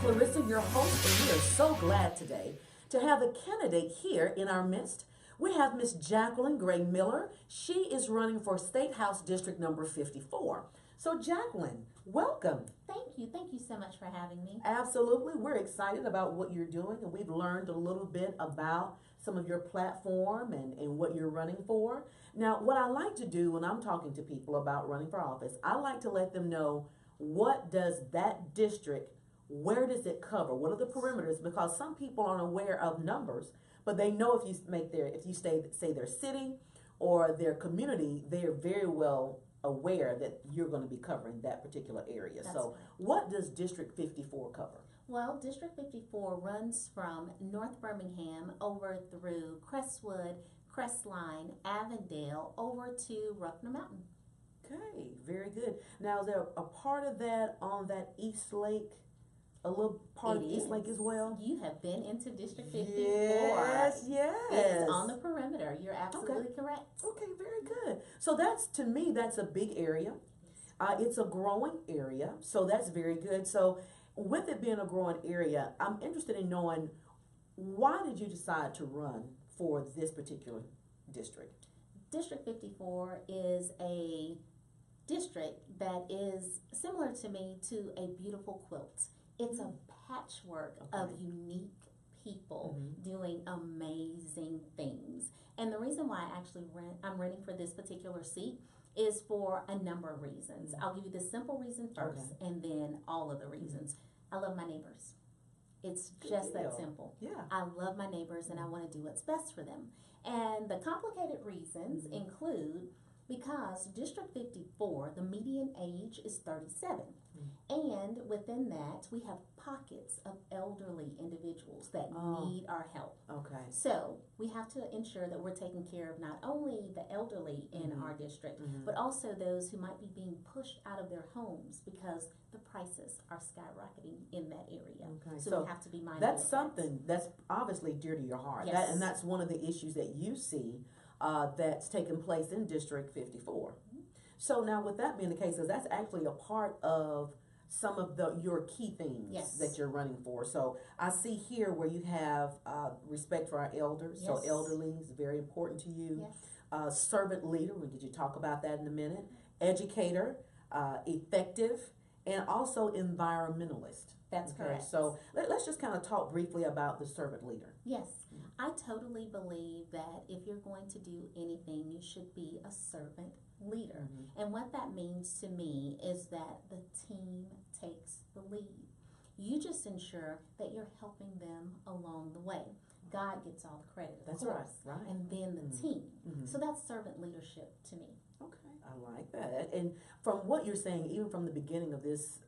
Clarissa, your host, and we are so glad today to have a candidate here in our midst. We have Miss Jacqueline Gray Miller. She is running for State House District number 54. So, Jacqueline, welcome. Thank you. Thank you so much for having me. Absolutely. We're excited about what you're doing, and we've learned a little bit about some of your platform and what you're running for. Now, what I like to do when I'm talking to people about running for office, I like to let them know what does that district, where does it cover? What are the perimeters? Because some people aren't aware of numbers, but they know if you say their city or their community, they are very well aware that you're going to be covering that particular area. That's So right. what does District 54 cover? Well, District 54 runs from North Birmingham over through Crestwood, Crestline, Avondale, over to Ruffner Mountain. Okay, very good. Now, is there a part of that on that East Lake, a little part of East Lake as well? You have been into District 54. Yes, yes. It's on the perimeter. You're absolutely correct. Okay, very good. So to me, that's a big area. It's a growing area, so that's very good. So with it being a growing area, I'm interested in knowing, why did you decide to run for this particular district? District 54 is a district that is similar to me to a beautiful quilt. It's a patchwork of unique people doing amazing things. And the reason why I'm running for this particular seat is for a number of reasons. I'll give you the simple reason first, and then all of the reasons. I love my neighbors. It's just that simple. Yeah. I love my neighbors and I want to do what's best for them. And the complicated reasons include because District 54, the median age is 37. And within that, we have pockets of elderly individuals that need our help. Okay. So we have to ensure that we're taking care of not only the elderly in our district, but also those who might be being pushed out of their homes because the prices are skyrocketing in that area. Okay. So we have to be mindful That's of something that's obviously dear to your heart. Yes. And that's one of the issues that you see that's taking place in District 54. So now, with that being the case, 'cause that's actually a part of some of your key things that you're running for. So I see here where you have respect for our elders. So elderly is very important to you. Servant leader, did you talk about that in a minute? Educator, effective, and also environmentalist. That's correct. So let's just kind of talk briefly about the servant leader. Yes, I totally believe that if you're going to do anything, you should be a servant leader. And what that means to me is that the team takes the lead. You just ensure that you're helping them along the way. God gets all the credit, of course, right. And then the team. So that's servant leadership to me. Okay, I like that. And from what you're saying, even from the beginning of this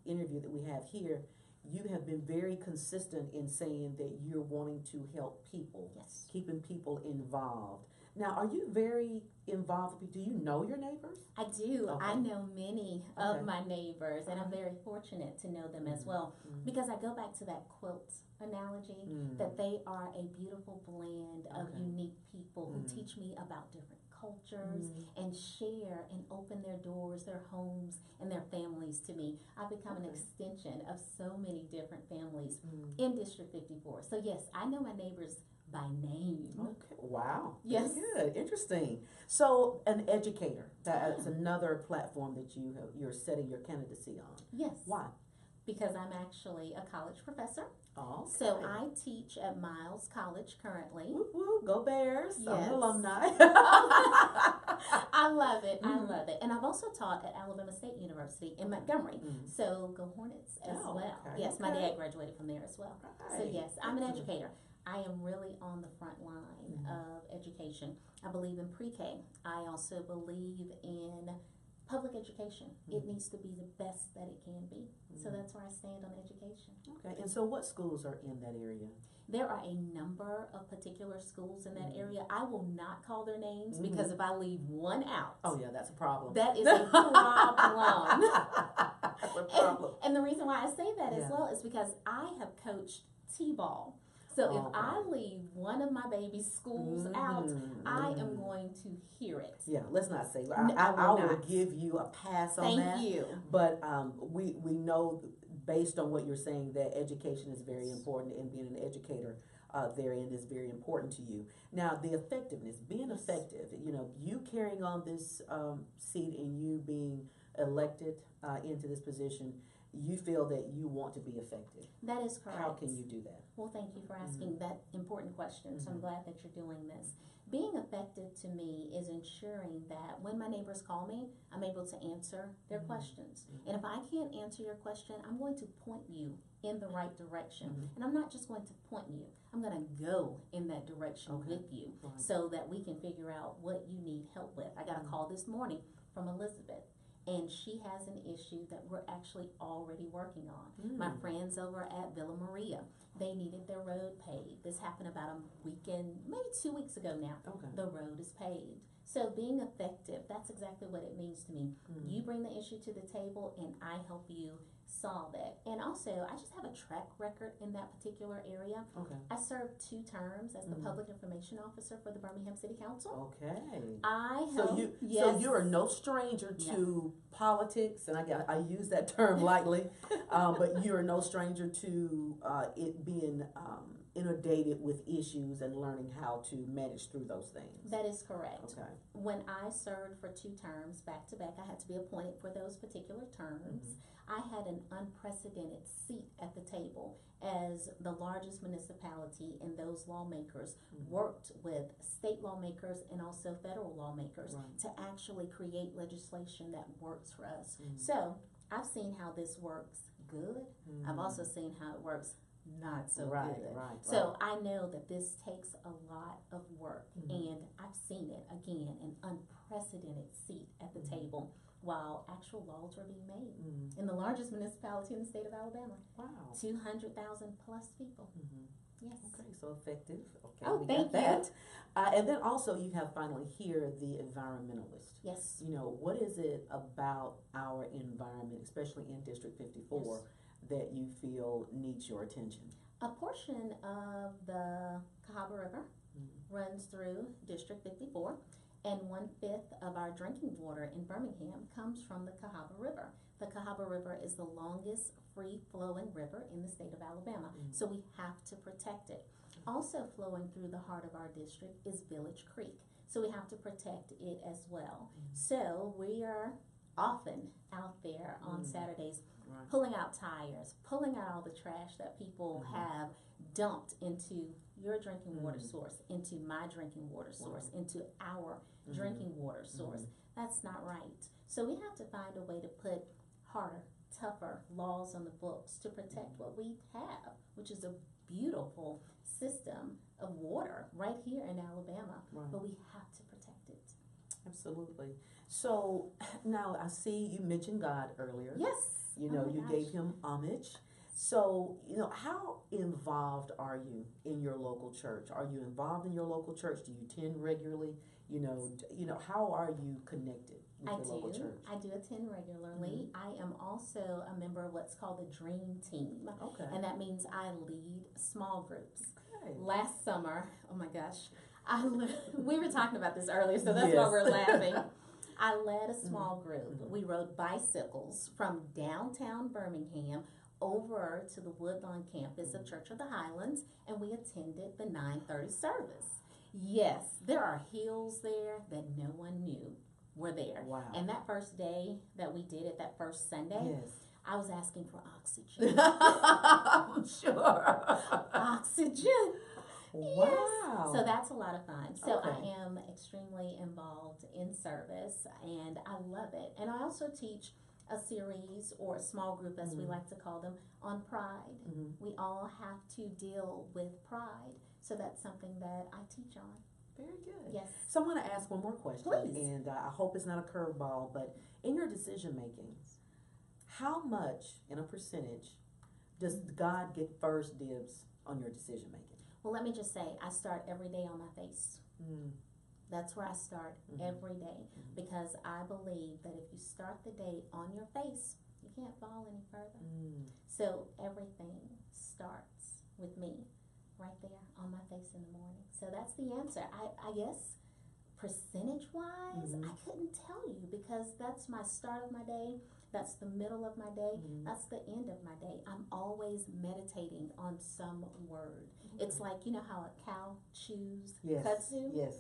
interview that we have here, you have been very consistent in saying that you're wanting to help people, keeping people involved. Now, are you very involved with people? Do you know your neighbors? I do. I know many of my neighbors, and I'm very fortunate to know them as well, because I go back to that quilt analogy, that they are a beautiful blend of unique people who teach me about different cultures and share and open their doors, their homes, and their families to me. I've become an extension of so many different families in District 54. So yes, I know my neighbors by name. Okay. Wow. Yes. Very good. Interesting. So, an educator. That's another platform that you're setting your candidacy on. Yes. Why? Because I'm actually a college professor. Oh. Okay. So I teach at Miles College currently. Woo woo, go Bears! I'm Yes. an alumni. I love it. I love it. And I've also taught at Alabama State University in Montgomery. So go Hornets as well. Okay. Yes, my dad graduated from there as well. Right. So yes, I'm an educator. I am really on the front line of education. I believe in pre-K. I also believe in public education. It needs to be the best that it can be. So that's where I stand on education. Okay, and so what schools are in that area? There are a number of particular schools in that area. I will not call their names because if I leave one out, oh yeah, that's a problem. that is a problem. That's a problem. And the reason why I say that as well is because I have coached T-ball. So if I leave one of my baby's schools out, I am going to hear it. Yeah, let's not say. No, I will not. give you a pass on that. Thank you. But we know based on what you're saying, that education is very important, and being an educator therein is very important to you. Now, the effectiveness, being effective, you carrying on this seat and you being elected into this position, you feel that you want to be effective. That is correct. How can you do that? Well, thank you for asking that important question. So I'm glad that you're doing this. Being effective to me is ensuring that when my neighbors call me, I'm able to answer their questions. And if I can't answer your question, I'm going to point you in the right direction. And I'm not just going to point you, I'm going to go in that direction with you so that we can figure out what you need help with. I got a call this morning from Elizabeth, and she has an issue that we're actually already working on. My friends over at Villa Maria, they needed their road paved. This happened about a weekend, maybe 2 weeks ago now. The road is paved. So being effective, that's exactly what it means to me. You bring the issue to the table and I help you solve it. And also, I just have a track record in that particular area. I served 2 terms as the Public Information Officer for the Birmingham City Council. So you are no stranger to politics, and I use that term lightly, but you are no stranger to it being inundated with issues and learning how to manage through those things. That is correct. When I served for 2 terms back to back, I had to be appointed for those particular terms. I had an unprecedented seat at the table as the largest municipality, and those lawmakers worked with state lawmakers and also federal lawmakers to actually create legislation that works for us. So I've seen how this works good. I've also seen how it works not so good. So I know that this takes a lot of work, and I've seen it again, an unprecedented seat at the table while actual laws were being made in the largest municipality in the state of Alabama. 200,000 plus people. Yes. Okay, so effective. Okay, oh, we thank got you. that. And then also you have finally here the Environmentalist. Yes. What is it about our environment, especially in District 54, that you feel needs your attention? A portion of the Cahaba River runs through District 54, and 1/5 of our drinking water in Birmingham comes from the Cahaba River. The Cahaba River is the longest free-flowing river in the state of Alabama, so we have to protect it. Also flowing through the heart of our district is Village Creek, so we have to protect it as well. So we are often out there on Saturdays pulling out tires, pulling out all the trash that people have dumped into your drinking water source, into my drinking water source, into our drinking water source. That's not right. So we have to find a way to put harder, tougher laws on the books to protect what we have, which is a beautiful system of water right here in Alabama, but we have to protect it. Absolutely. So now I see you mentioned God earlier. Yes. You gave him homage. So, how involved are you in your local church? Are you involved in your local church? Do you attend regularly? How are you connected with your local church? I do attend regularly. I am also a member of what's called the Dream Team. And that means I lead small groups. Last summer, oh my gosh, we were talking about this earlier, so that's why we're laughing. I led a small group. We rode bicycles from downtown Birmingham over to the Woodlawn campus of Church of the Highlands, and we attended the 9:30 service. Yes, there are hills there that no one knew were there. And that first day that we did it, that first Sunday, I was asking for oxygen. I'm sure. Oxygen. Wow. So that's a lot of fun. So I am extremely involved in service, and I love it. And I also teach a series, or a small group as we like to call them, on pride. We all have to deal with pride. So that's something that I teach on. Very good. Yes. So I want to ask one more question. Please. And I hope it's not a curveball, but in your decision making, how much in a percentage does God get first dibs on your decision making? Well, let me just say, I start every day on my face. That's where I start every day, because I believe that if you start the day on your face, you can't fall any further. So everything starts with me right there on my face in the morning. So that's the answer. I guess percentage-wise, I couldn't tell you, because that's my start of my day, that's the middle of my day, that's the end of my day. I'm always meditating on some word. It's like, you know how a cow chews kudzu? Yes.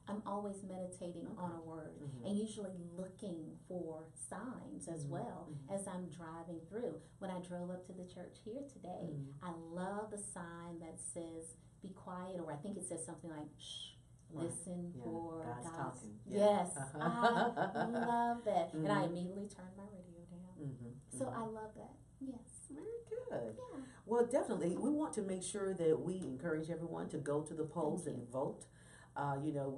I'm always meditating on a word, and usually looking for signs as well as I'm driving through. When I drove up to the church here today, I love the sign that says, be quiet, or I think it says something like, shh, listen for God's talking. Yes, I love that. And I immediately turned my radio down. So I love that. Yes. Very good. Yeah. Well, definitely, we want to make sure that we encourage everyone to go to the polls and vote. You know,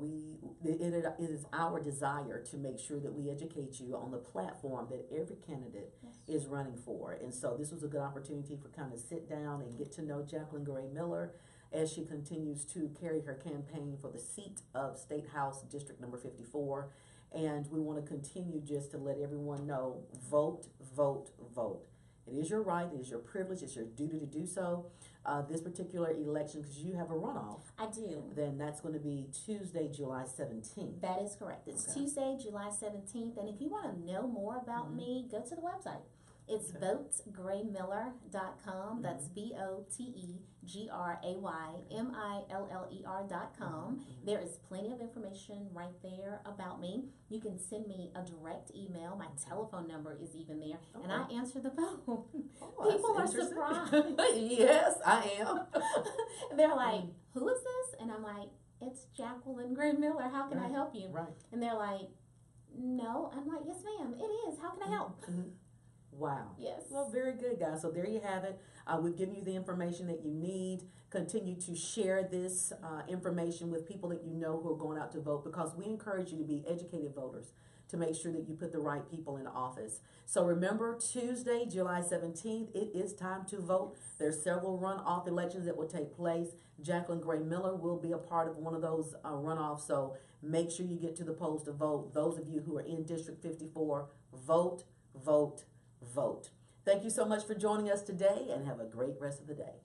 it is our desire to make sure that we educate you on the platform that every candidate is running for. And so this was a good opportunity for kind of sit down and get to know Jacqueline Gray Miller as she continues to carry her campaign for the seat of State House District number 54. And we want to continue just to let everyone know, vote, vote, vote. It is your right, it is your privilege, it's your duty to do so. This particular election, because you have a runoff. I do. Then that's going to be Tuesday, July 17th. That is correct. It's Tuesday, July 17th. And if you want to know more about me, go to the website. It's votegraymiller.com. That's VOTEGRAYMILLER.com. There is plenty of information right there about me. You can send me a direct email. My telephone number is even there. And I answer the phone. People are surprised. Yes, I am. They're like, who is this? And I'm like, it's Jacqueline Gray Miller. How can I help you? Right. And they're like, no. I'm like, yes, ma'am, it is. How can I help? Wow. Yes. Well, very good, guys. So there you have it. We've given you the information that you need. Continue to share this information with people that you know who are going out to vote, because we encourage you to be educated voters, to make sure that you put the right people in office. So remember, Tuesday, July 17th, it is time to vote. There's several runoff elections that will take place. Jacqueline Gray Miller will be a part of one of those runoffs. So make sure you get to the polls to vote. Those of you who are in District 54, vote, vote, vote. Thank you so much for joining us today, and have a great rest of the day.